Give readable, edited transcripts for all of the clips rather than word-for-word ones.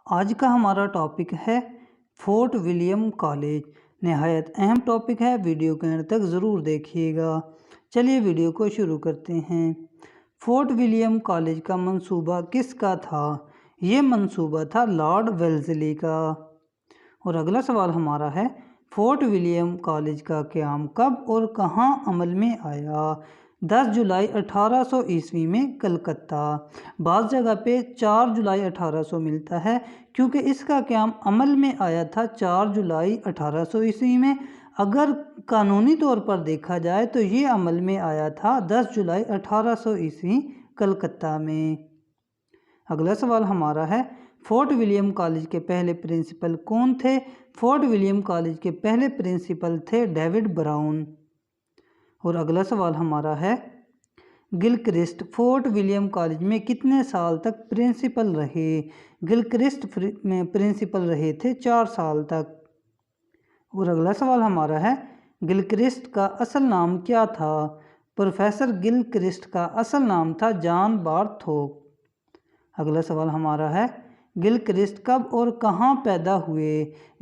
آج کا ہمارا ٹاپک ہے فورٹ ولیم کالج۔ نہایت اہم ٹاپک ہے، ویڈیو کے اینڈ تک ضرور دیکھیے گا۔ چلیے ویڈیو کو شروع کرتے ہیں۔ فورٹ ولیم کالج کا منصوبہ کس کا تھا؟ یہ منصوبہ تھا لارڈ ویلزلی کا۔ اور اگلا سوال ہمارا ہے، فورٹ ولیم کالج کا قیام کب اور کہاں عمل میں آیا؟ 10 جولائی 1800 عیسوی میں کلکتہ۔ بعض جگہ پہ 4 جولائی 1800 ملتا ہے کیونکہ اس کا قیام عمل میں آیا تھا 4 جولائی 1800 عیسوی میں۔ اگر قانونی طور پر دیکھا جائے تو یہ عمل میں آیا تھا 10 جولائی 1800 عیسوی کلکتہ میں۔ اگلا سوال ہمارا ہے، فورٹ ولیم کالج کے پہلے پرنسپل کون تھے؟ فورٹ ولیم کالج کے پہلے پرنسپل تھے ڈیوڈ براؤن۔ اور اگلا سوال ہمارا ہے، گلکرسٹ فورٹ ولیم کالج میں کتنے سال تک پرنسپل رہے؟ گلکرسٹ میں پرنسپل رہے تھے 4 سال تک۔ اور اگلا سوال ہمارا ہے، گلکرسٹ کا اصل نام کیا تھا؟ پروفیسر گلکرسٹ کا اصل نام تھا جان بارتھوک۔ اگلا سوال ہمارا ہے، گلکرسٹ کب اور کہاں پیدا ہوئے؟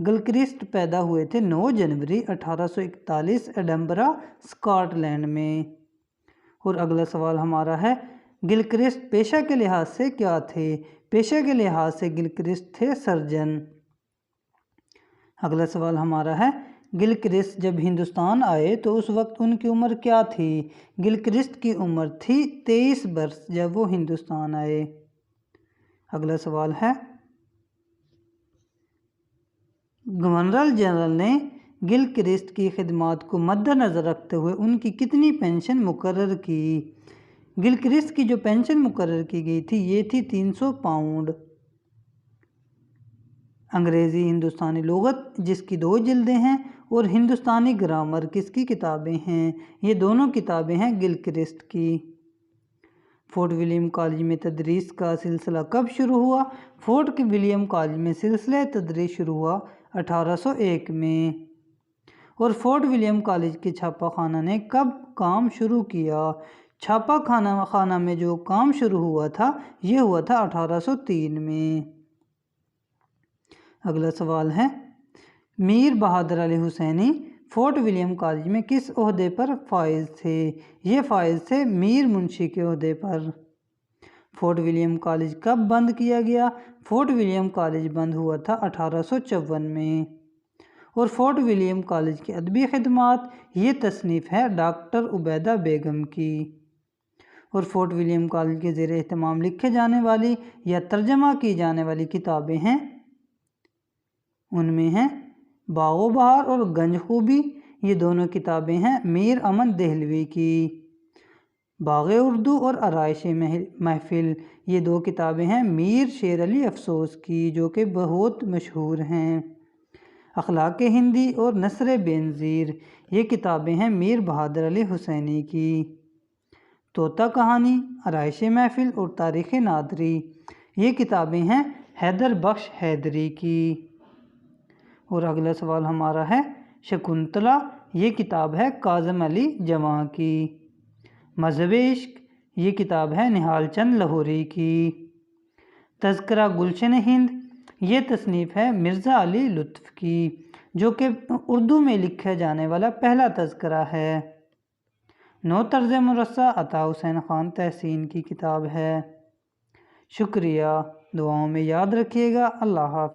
گلکرسٹ پیدا ہوئے تھے 9 جنوری 1841 ایڈنبرا، اسکاٹ لینڈ میں۔ اور اگلا سوال ہمارا ہے، گلکرسٹ پیشہ کے لحاظ سے کیا تھے؟ پیشہ کے لحاظ سے گلکرسٹ تھے سرجن۔ اگلا سوال ہمارا ہے، گلکرسٹ جب ہندوستان آئے تو اس وقت ان کی عمر کیا تھی؟ گلکرسٹ کی عمر تھی 23 برس جب وہ ہندوستان آئے۔ اگلا سوال ہے، گورنر جنرل نے گلکرسٹ کی خدمات کو مد نظر رکھتے ہوئے ان کی کتنی پینشن مقرر کی؟ گلکرسٹ کی جو پینشن مقرر کی گئی تھی یہ تھی 300 پاؤنڈ۔ انگریزی ہندوستانی لغت جس کی 2 جلدیں ہیں اور ہندوستانی گرامر کس کی کتابیں ہیں؟ یہ دونوں کتابیں ہیں گلکرسٹ کی۔ فورٹ ولیم کالج میں تدریس کا سلسلہ کب شروع ہوا؟ فورٹ ولیم کالج میں سلسلہ تدریس شروع ہوا 1801 میں۔ اور فورٹ ولیم کالج کے چھاپہ خانہ نے کب کام شروع کیا؟ چھاپہ خانہ میں جو کام شروع ہوا تھا یہ ہوا تھا 1803 میں۔ اگلا سوال ہے، میر بہادر علی حسینی فورٹ ولیم کالج میں کس عہدے پر فائز تھے؟ یہ فائز تھے میر منشی کے عہدے پر۔ فورٹ ولیم کالج کب بند کیا گیا؟ فورٹ ولیم کالج بند ہوا تھا 1854 میں۔ اور فورٹ ولیم کالج کی ادبی خدمات، یہ تصنیف ہے ڈاکٹر عبیدہ بیگم کی۔ اور فورٹ ولیم کالج کے زیر اہتمام لکھے جانے والی یا ترجمہ کی جانے والی کتابیں ہیں، ان میں ہیں باغ و بہار اور گنج خوبی، یہ دونوں کتابیں ہیں میر امن دہلوی کی۔ باغ اردو اور آرائش محفل، یہ 2 کتابیں ہیں میر شیر علی افسوس کی جو کہ بہت مشہور ہیں۔ اخلاق ہندی اور نثر بے نظیر، یہ کتابیں ہیں میر بہادر علی حسینی کی۔ طوطا کہانی، آرائش محفل اور تاریخ نادری، یہ کتابیں ہیں حیدر بخش حیدری کی۔ اور اگلا سوال ہمارا ہے، شکنتلا، یہ کتاب ہے کاظم علی جواں کی۔ مذہب عشق، یہ کتاب ہے نہال چند لاہوری کی۔ تذکرہ گلشن ہند، یہ تصنیف ہے مرزا علی لطف کی جو کہ اردو میں لکھا جانے والا پہلا تذکرہ ہے۔ نو طرز مرصع عطا حسین خان تحسین کی کتاب ہے۔ شکریہ، دعاؤں میں یاد رکھیے گا۔ اللہ حافظ۔